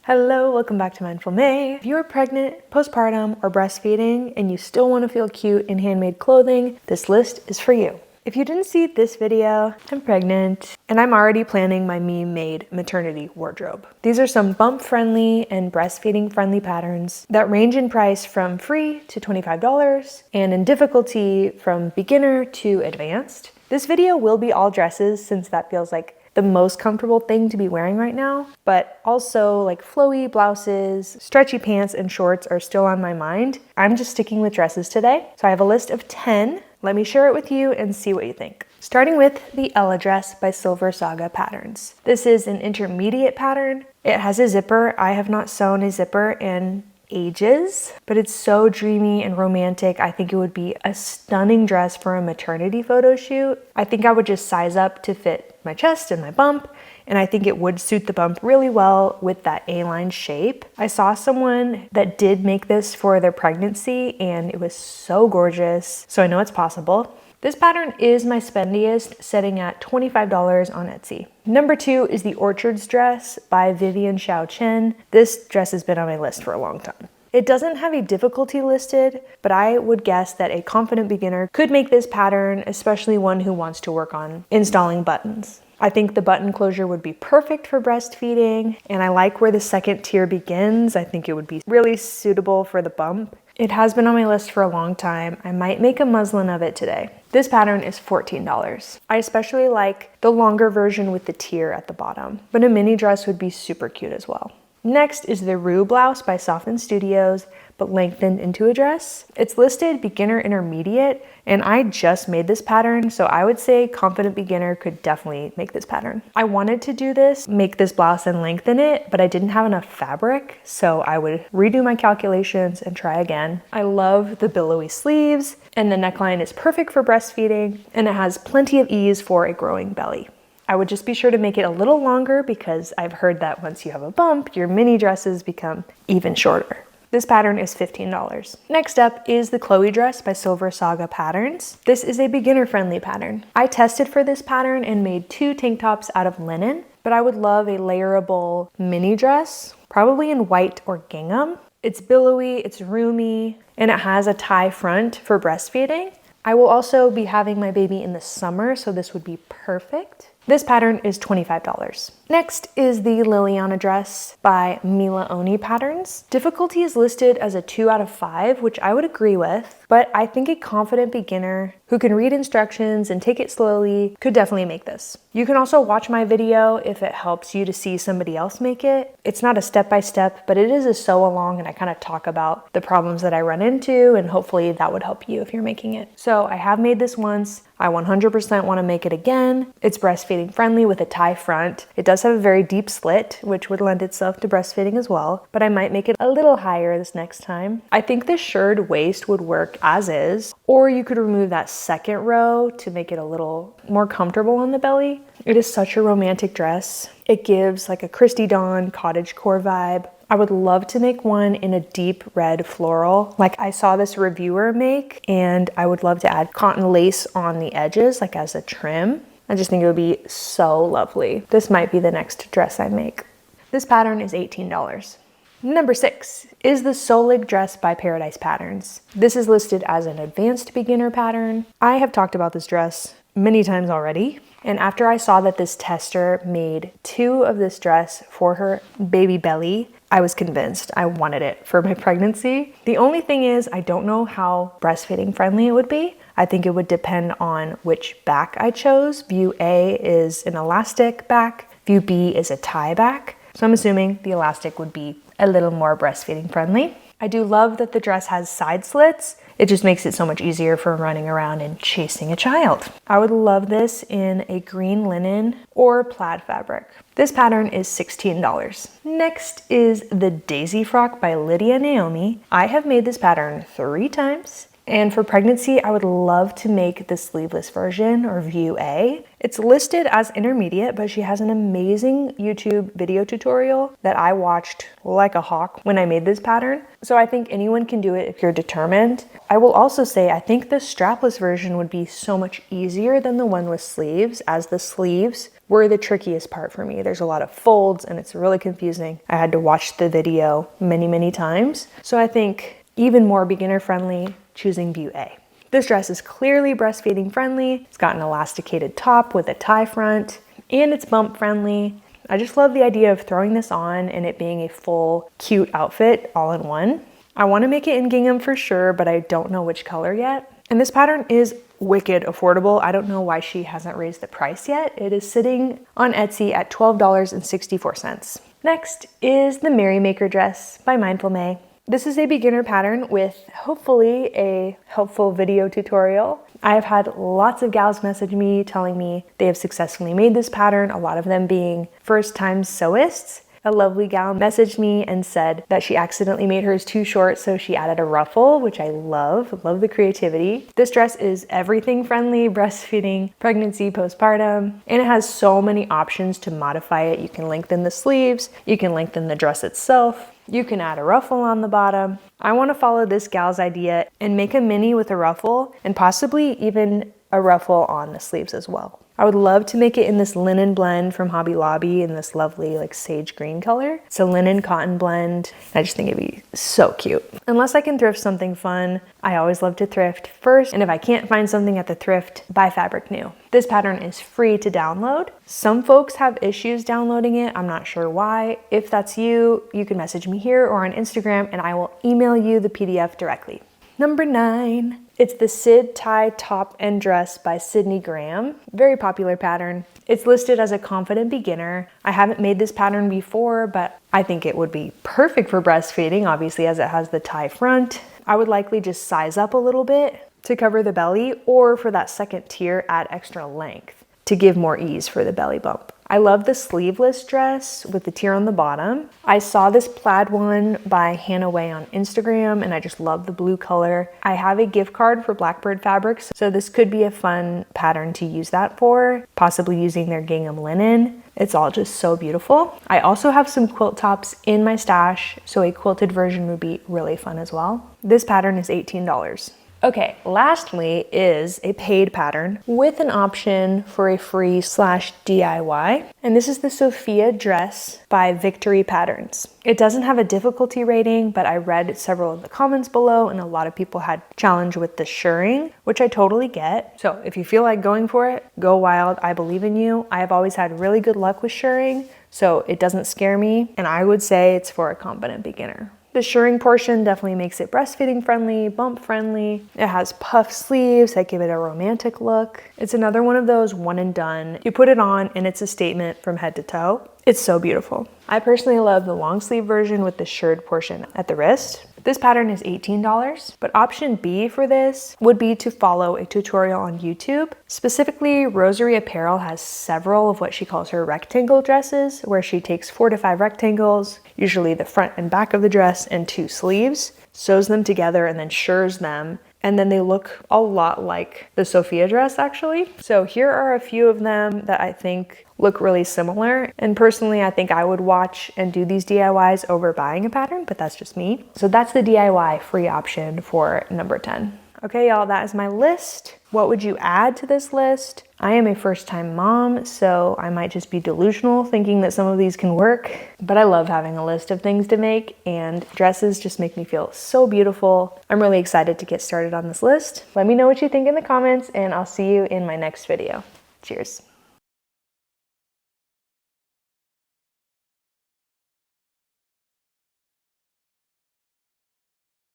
Hello, welcome back to Mindful Mae. If you are pregnant, postpartum, or breastfeeding, and you still want to feel cute in handmade clothing, this list is for you. If you didn't see this video, I'm pregnant, and I'm already planning my me-made maternity wardrobe. These are some bump-friendly and breastfeeding-friendly patterns that range in price from free to $25, and in difficulty from beginner to advanced. This video will be all dresses since that feels like the most comfortable thing to be wearing right now, but also like flowy blouses, stretchy pants, and shorts are still on my mind. I'm just sticking with dresses today. So I have a list of 10. Let me share it with you and see what you think. Starting with the Ella dress by Silver Saga Patterns. This is an intermediate pattern. It has a zipper. I have not sewn a zipper in ages, but it's so dreamy and romantic. I think it would be a stunning dress for a maternity photo shoot. I think I would just size up to fit my chest and my bump, and I think it would suit the bump really well with that A-line shape. I saw someone that did make this for their pregnancy and it was so gorgeous, so I know it's possible. This pattern is my spendiest, setting at $25 on Etsy. Number 2 is the Orchards dress by Vivian Xiao Chen. This dress has been on my list for a long time. It doesn't have a difficulty listed, but I would guess that a confident beginner could make this pattern, especially one who wants to work on installing buttons. I think the button closure would be perfect for breastfeeding, and I like where the second tier begins. I think it would be really suitable for the bump. It has been on my list for a long time. I might make a muslin of it today. This pattern is $14. I especially like the longer version with the tier at the bottom, but a mini dress would be super cute as well. Next is the Rue blouse by Soften Studios, but lengthened into a dress. It's listed beginner intermediate, and I just made this pattern, so I would say confident beginner could definitely make this pattern. I wanted to do this, make this blouse and lengthen it, but I didn't have enough fabric, so I would redo my calculations and try again. I love the billowy sleeves, and the neckline is perfect for breastfeeding, and it has plenty of ease for a growing belly. I would just be sure to make it a little longer because I've heard that once you have a bump, your mini dresses become even shorter. This pattern is $15. Next up is the Chloe dress by Silver Saga Patterns. This is a beginner-friendly pattern. I tested for this pattern and made 2 tank tops out of linen, but I would love a layerable mini dress, probably in white or gingham. It's billowy, it's roomy, and it has a tie front for breastfeeding. I will also be having my baby in the summer, so this would be perfect. This pattern is $25. Next is the Liliana dress by Mila Oni Patterns. Difficulty is listed as a 2 out of 5, which I would agree with, but I think a confident beginner who can read instructions and take it slowly could definitely make this. You can also watch my video if it helps you to see somebody else make it. It's not a step-by-step, but it is a sew-along, and I kind of talk about the problems that I run into, and hopefully that would help you if you're making it. So I have made this once. I 100% want to make it again. It's breastfeeding friendly with a tie front. It does have a very deep slit, which would lend itself to breastfeeding as well, but I might make it a little higher this next time. I think the shirred waist would work as is, or you could remove that second row to make it a little more comfortable on the belly. It is such a romantic dress. It gives like a Christy Dawn cottage-core vibe. I would love to make one in a deep red floral like I saw this reviewer make, and I would love to add cotton lace on the edges like as a trim. I just think it would be so lovely. This might be the next dress I make. This pattern is $18. Number 6 is the Solig dress by Paradise Patterns. This is listed as an advanced beginner pattern. I have talked about this dress many times already, and after I saw that this tester made 2 of this dress for her baby belly, I was convinced I wanted it for my pregnancy. The only thing is I don't know how breastfeeding friendly it would be. I think it would depend on which back I chose. View A is an elastic back, view B is a tie back. So I'm assuming the elastic would be a little more breastfeeding friendly. I do love that the dress has side slits. It just makes it so much easier for running around and chasing a child. I would love this in a green linen or plaid fabric. This pattern is $16. Next is the Daisy Frock by Lydia Naomi. I have made this pattern 3 times, And for pregnancy, I would love to make the sleeveless version, or View A. It's listed as intermediate, but she has an amazing YouTube video tutorial that I watched like a hawk when I made this pattern. So I think anyone can do it if you're determined. I will also say I think the strapless version would be so much easier than the one with sleeves, as the sleeves were the trickiest part for me. There's a lot of folds and it's really confusing. I had to watch the video many times. So I think even more beginner friendly, choosing View A. This dress is clearly breastfeeding friendly. It's got an elasticated top with a tie front, and it's bump friendly. I just love the idea of throwing this on and it being a full cute outfit all in one. I want to make it in gingham for sure, but I don't know which color yet. And this pattern is wicked affordable. I don't know why she hasn't raised the price yet. It is sitting on Etsy at $12.64. Next is the Merrymaker dress by Mindful Mae. This is a beginner pattern with hopefully a helpful video tutorial. I have had lots of gals message me telling me they have successfully made this pattern, a lot of them being first-time sewists. A lovely gal messaged me and said that she accidentally made hers too short, so she added a ruffle, which I love the creativity. This dress is everything friendly, breastfeeding, pregnancy, postpartum, and it has so many options to modify it. You can lengthen the sleeves, you can lengthen the dress itself, you can add a ruffle on the bottom. I want to follow this gal's idea and make a mini with a ruffle and possibly even a ruffle on the sleeves as well. I would love to make it in this linen blend from Hobby Lobby in this lovely like sage green color. It's a linen cotton blend. I just think it'd be so cute. Unless I can thrift something fun, I always love to thrift first. And if I can't find something at the thrift, buy fabric new. This pattern is free to download. Some folks have issues downloading it. I'm not sure why. If that's you, you can message me here or on Instagram and I will email you the PDF directly. Number 9. It's the Sid Tie Top and Dress by Sydney Graham. Very popular pattern. It's listed as a confident beginner. I haven't made this pattern before, but I think it would be perfect for breastfeeding, obviously, as it has the tie front. I would likely just size up a little bit to cover the belly, or for that second tier, add extra length to give more ease for the belly bump. I love the sleeveless dress with the tier on the bottom. I saw this plaid one by Hannah Way on Instagram and I just love the blue color. I have a gift card for Blackbird Fabrics, so this could be a fun pattern to use that for, possibly using their gingham linen. It's all just so beautiful. I also have some quilt tops in my stash, so a quilted version would be really fun as well. This pattern is $18. Okay, lastly is a paid pattern with an option for a free /DIY. And this is the Sophia dress by Victory Patterns. It doesn't have a difficulty rating, but I read several of the comments below and a lot of people had challenge with the shirring, which I totally get. So if you feel like going for it, go wild. I believe in you. I have always had really good luck with shirring, so it doesn't scare me. And I would say it's for a competent beginner. The shirring portion definitely makes it breastfeeding friendly, bump friendly. It has puff sleeves that give it a romantic look. It's another one of those one and done. You put it on and it's a statement from head to toe. It's so beautiful. I personally love the long sleeve version with the shirred portion at the wrist. This pattern is $18, but option B for this would be to follow a tutorial on YouTube. Specifically, Rosary Apparel has several of what she calls her rectangle dresses, where she takes 4 to 5 rectangles, usually the front and back of the dress, and 2 sleeves, sews them together and then shirrs them. And then they look a lot like the Sophia dress actually. So here are a few of them that I think look really similar. And personally, I think I would watch and do these DIYs over buying a pattern, but that's just me. So that's the DIY free option for number 10. Okay, y'all, that is my list. What would you add to this list? I am a first-time mom, so I might just be delusional thinking that some of these can work, but I love having a list of things to make, and dresses just make me feel so beautiful. I'm really excited to get started on this list. Let me know what you think in the comments, and I'll see you in my next video. Cheers.